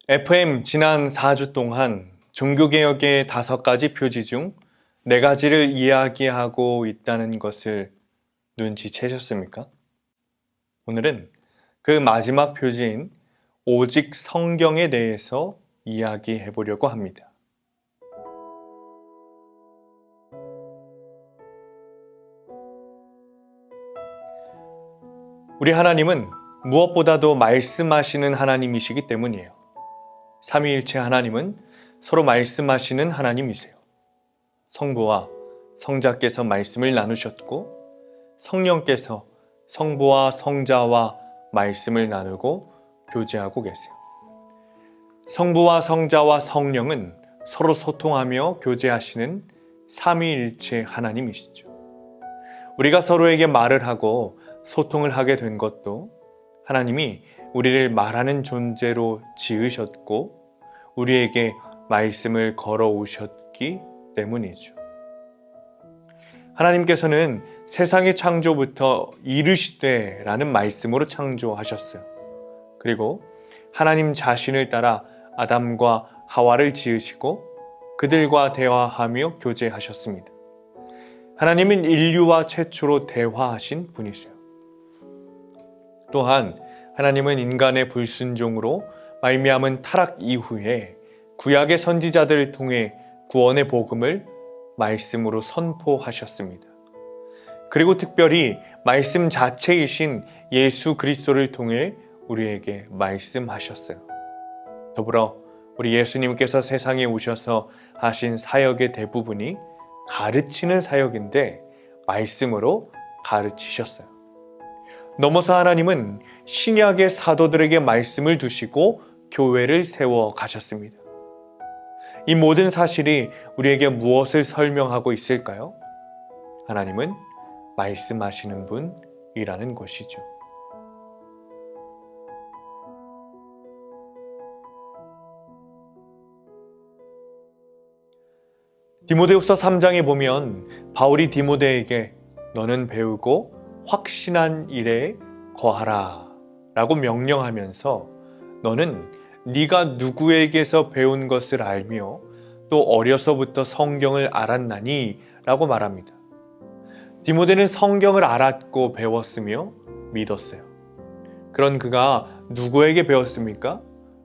FM 지난 4주 동안 종교개혁의 5가지 표지 중 4가지를 이야기하고 있다는 것을 눈치채셨습니까? 오늘은 그 마지막 표지인 오직 성경에 대해서 이야기해 보려고 합니다. 우리 하나님은 무엇보다도 말씀하시는 하나님이시기 때문이에요. 삼위일체 하나님은 서로 말씀하시는 하나님이세요. 성부와 성자께서 말씀을 나누셨고 성령께서 성부와 성자와 말씀을 나누고 교제하고 계세요. 성부와 성자와 성령은 서로 소통하며 교제하시는 삼위일체 하나님이시죠. 우리가 서로에게 말을 하고 소통을 하게 된 것도 하나님이 우리를 말하는 존재로 지으셨고 우리에게 말씀을 걸어오셨기 때문이죠. 하나님께서는 세상의 창조부터 이르시되 라는 말씀으로 창조하셨어요. 그리고 하나님 자신을 따라 아담과 하와를 지으시고 그들과 대화하며 교제하셨습니다. 하나님은 인류와 최초로 대화하신 분이세요. 또한 하나님은 인간의 불순종으로 말미암은 타락 이후에 구약의 선지자들을 통해 구원의 복음을 말씀으로 선포하셨습니다. 그리고 특별히 말씀 자체이신 예수 그리스도를 통해 우리에게 말씀하셨어요. 더불어 우리 예수님께서 세상에 오셔서 하신 사역의 대부분이 가르치는 사역인데 말씀으로 가르치셨어요. 넘어서 하나님은 신약의 사도들에게 말씀을 두시고 교회를 세워 가셨습니다. 이 모든 사실이 우리에게 무엇을 설명하고 있을까요? 하나님은 말씀하시는 분이라는 것이죠. 디모데후서 3장에 보면 바울이 디모데에게 너는 배우고 확신한 일에 거하라 라고 명령하면서 너는 네가 누구에게서 배운 것을 알며 또 어려서부터 성경을 알았나니 라고 말합니다. 디모데는 성경을 알았고 배웠으며 믿었어요. 그런 그가 누구에게 배웠습니까?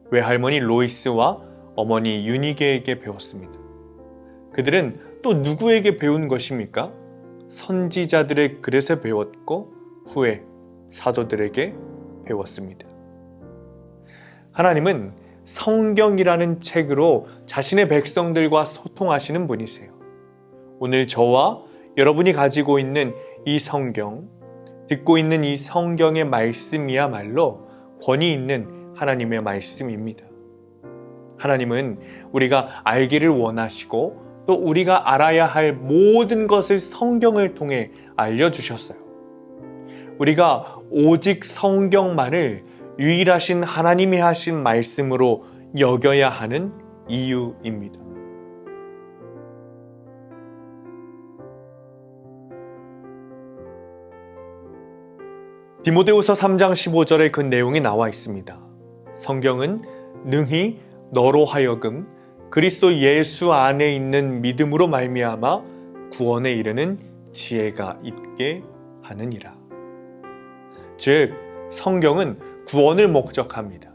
외할머니 로이스와 어머니 유니게에게 배웠습니다. 그들은 또 누구에게 배운 것입니까? 선지자들의 글에서 배웠고 후에 사도들에게 배웠습니다. 하나님은 성경이라는 책으로 자신의 백성들과 소통하시는 분이세요. 오늘 저와 여러분이 가지고 있는 이 성경, 듣고 있는 이 성경의 말씀이야말로 권위 있는 하나님의 말씀입니다. 하나님은 우리가 알기를 원하시고 또 우리가 알아야 할 모든 것을 성경을 통해 알려주셨어요. 우리가 오직 성경만을 유일하신 하나님이 하신 말씀으로 여겨야 하는 이유입니다. 디모데후서 3장 15절에 그 내용이 나와 있습니다. 성경은 능히 너로 하여금 그리스도 예수 안에 있는 믿음으로 말미암아 구원에 이르는 지혜가 있게 하느니라. 즉 성경은 구원을 목적합니다.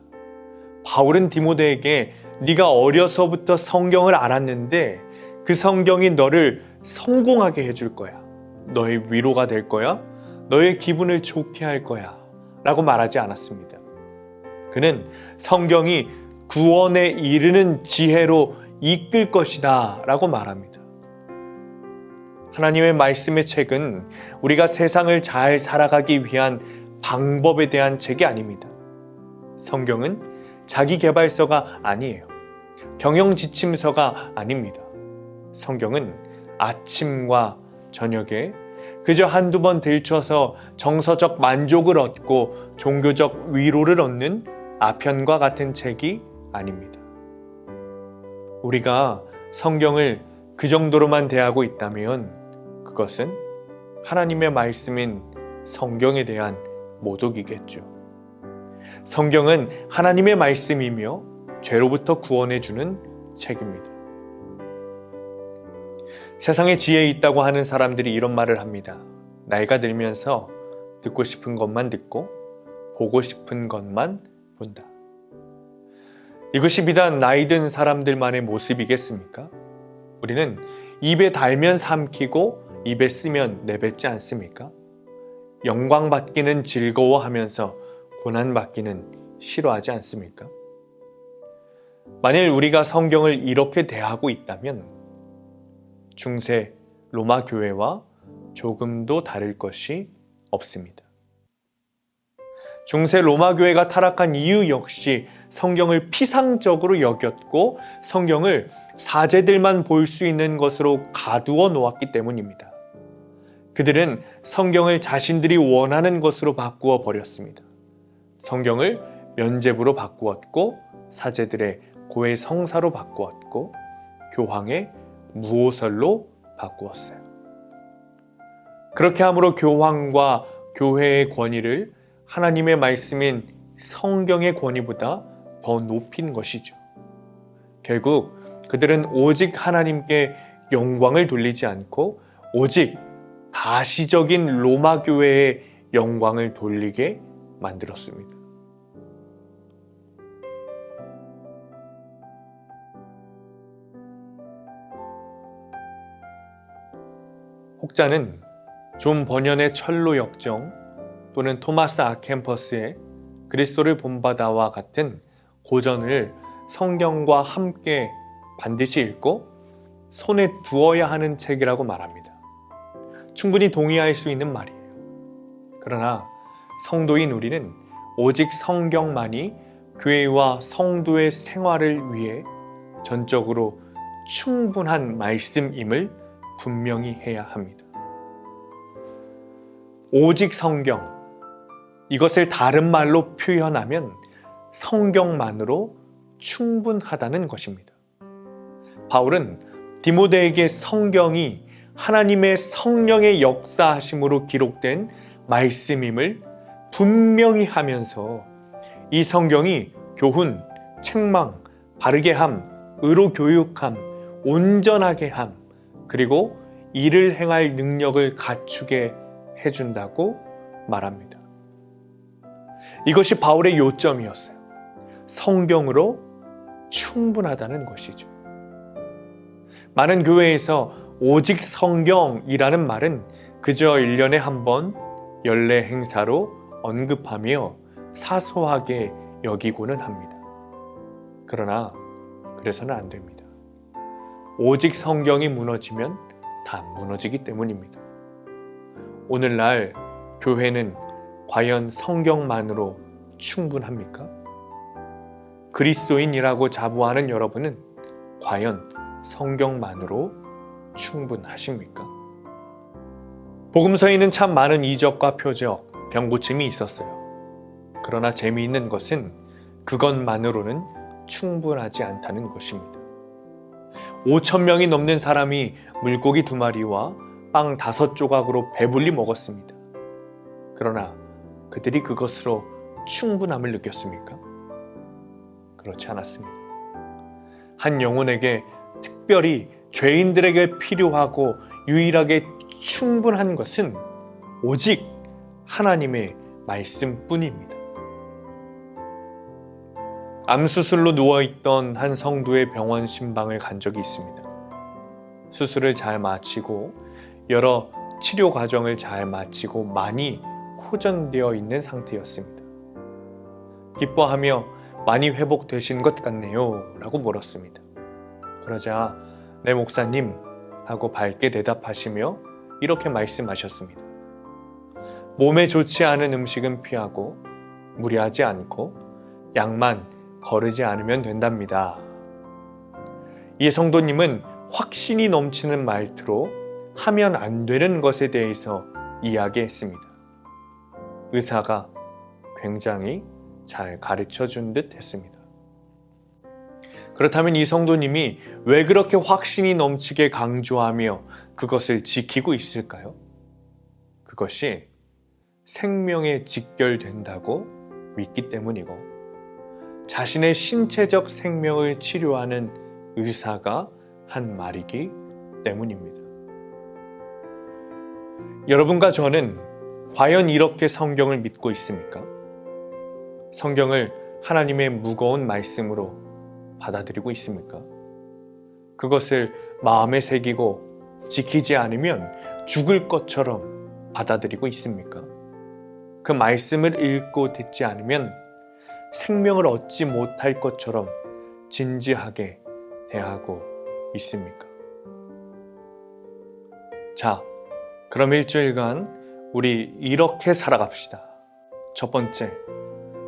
바울은 디모데에게 네가 어려서부터 성경을 알았는데 그 성경이 너를 성공하게 해줄 거야. 너의 위로가 될 거야. 너의 기분을 좋게 할 거야. 라고 말하지 않았습니다. 그는 성경이 구원에 이르는 지혜로 이끌 것이다 라고 말합니다. 하나님의 말씀의 책은 우리가 세상을 잘 살아가기 위한 방법에 대한 책이 아닙니다. 성경은 자기계발서가 아니에요. 경영지침서가 아닙니다. 성경은 아침과 저녁에 그저 한두 번 들춰서 정서적 만족을 얻고 종교적 위로를 얻는 아편과 같은 책이 아닙니다. 우리가 성경을 그 정도로만 대하고 있다면 그것은 하나님의 말씀인 성경에 대한 모독이겠죠. 성경은 하나님의 말씀이며 죄로부터 구원해주는 책입니다. 세상에 지혜 있다고 하는 사람들이 이런 말을 합니다. 나이가 들면서 듣고 싶은 것만 듣고 보고 싶은 것만 본다. 이것이 비단 나이 든 사람들만의 모습이겠습니까? 우리는 입에 달면 삼키고 입에 쓰면 내뱉지 않습니까? 영광받기는 즐거워하면서 고난받기는 싫어하지 않습니까? 만일 우리가 성경을 이렇게 대하고 있다면 중세 로마 교회와 조금도 다를 것이 없습니다. 중세 로마 교회가 타락한 이유 역시 성경을 피상적으로 여겼고 성경을 사제들만 볼 수 있는 것으로 가두어 놓았기 때문입니다. 그들은 성경을 자신들이 원하는 것으로 바꾸어 버렸습니다. 성경을 면죄부로 바꾸었고 사제들의 고해 성사로 바꾸었고 교황의 무오설로 바꾸었어요. 그렇게 함으로 교황과 교회의 권위를 하나님의 말씀인 성경의 권위보다 더 높인 것이죠. 결국 그들은 오직 하나님께 영광을 돌리지 않고 오직 가시적인 로마 교회의 영광을 돌리게 만들었습니다. 혹자는 존 버년의 철로 역정 또는 토마스 아켄퍼스의 그리스도를 본받아와 같은 고전을 성경과 함께 반드시 읽고 손에 두어야 하는 책이라고 말합니다. 충분히 동의할 수 있는 말이에요. 그러나 성도인 우리는 오직 성경만이 교회와 성도의 생활을 위해 전적으로 충분한 말씀임을 분명히 해야 합니다. 오직 성경, 이것을 다른 말로 표현하면 성경만으로 충분하다는 것입니다. 바울은 디모데에게 성경이 하나님의 성령의 역사하심으로 기록된 말씀임을 분명히 하면서 이 성경이 교훈, 책망, 바르게 함, 의로 교육함, 온전하게 함, 그리고 이를 행할 능력을 갖추게 해준다고 말합니다. 이것이 바울의 요점이었어요. 성경으로 충분하다는 것이죠. 많은 교회에서 오직 성경이라는 말은 그저 1년에 한 번 연례 행사로 언급하며 사소하게 여기고는 합니다. 그러나 그래서는 안 됩니다. 오직 성경이 무너지면 다 무너지기 때문입니다. 오늘날 교회는 과연 성경만으로 충분합니까? 그리스도인이라고 자부하는 여러분은 과연 성경만으로 충분하십니까? 복음서에는 참 많은 이적과 표적, 병고침이 있었어요. 그러나 재미있는 것은 그것만으로는 충분하지 않다는 것입니다. 5,000명이 넘는 사람이 물고기 2마리와 빵 5조각으로 배불리 먹었습니다. 그러나 그들이 그것으로 충분함을 느꼈습니까? 그렇지 않았습니다. 한 영혼에게 특별히 죄인들에게 필요하고 유일하게 충분한 것은 오직 하나님의 말씀뿐입니다. 암수술로 누워있던 한 성도의 병원 신방을 간 적이 있습니다. 수술을 잘 마치고 여러 치료 과정을 잘 마치고 많이 호전되어 있는 상태였습니다. 기뻐하며 많이 회복되신 것 같네요 라고 물었습니다. 그러자 네 목사님 하고 밝게 대답하시며 이렇게 말씀하셨습니다. 몸에 좋지 않은 음식은 피하고 무리하지 않고 약만 거르지 않으면 된답니다. 이 성도님은 확신이 넘치는 말투로 하면 안 되는 것에 대해서 이야기했습니다. 의사가 굉장히 잘 가르쳐 준 듯 했습니다. 그렇다면 이 성도님이 왜 그렇게 확신이 넘치게 강조하며 그것을 지키고 있을까요? 그것이 생명에 직결된다고 믿기 때문이고 자신의 신체적 생명을 치료하는 의사가 한 말이기 때문입니다. 여러분과 저는 과연 이렇게 성경을 믿고 있습니까? 성경을 하나님의 무거운 말씀으로 받아들이고 있습니까? 그것을 마음에 새기고 지키지 않으면 죽을 것처럼 받아들이고 있습니까? 그 말씀을 읽고 듣지 않으면 생명을 얻지 못할 것처럼 진지하게 대하고 있습니까? 자, 그럼 일주일간 우리 이렇게 살아갑시다. 첫 번째,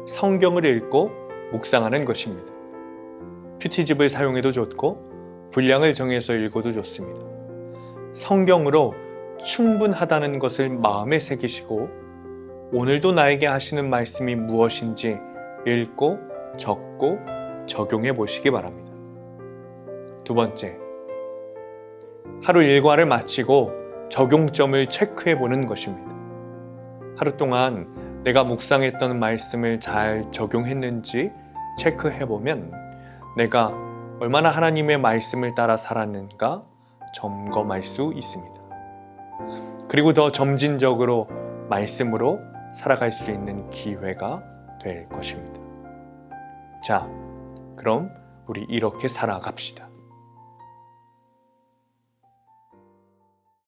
성경을 읽고 묵상하는 것입니다. 큐티집을 사용해도 좋고 분량을 정해서 읽어도 좋습니다. 성경으로 충분하다는 것을 마음에 새기시고 오늘도 나에게 하시는 말씀이 무엇인지 읽고 적고 적용해 보시기 바랍니다. 두 번째, 하루 일과를 마치고 적용점을 체크해 보는 것입니다. 하루 동안 내가 묵상했던 말씀을 잘 적용했는지 체크해 보면 내가 얼마나 하나님의 말씀을 따라 살았는가 점검할 수 있습니다. 그리고 더 점진적으로 말씀으로 살아갈 수 있는 기회가 될 것입니다. 자, 그럼 우리 이렇게 살아갑시다.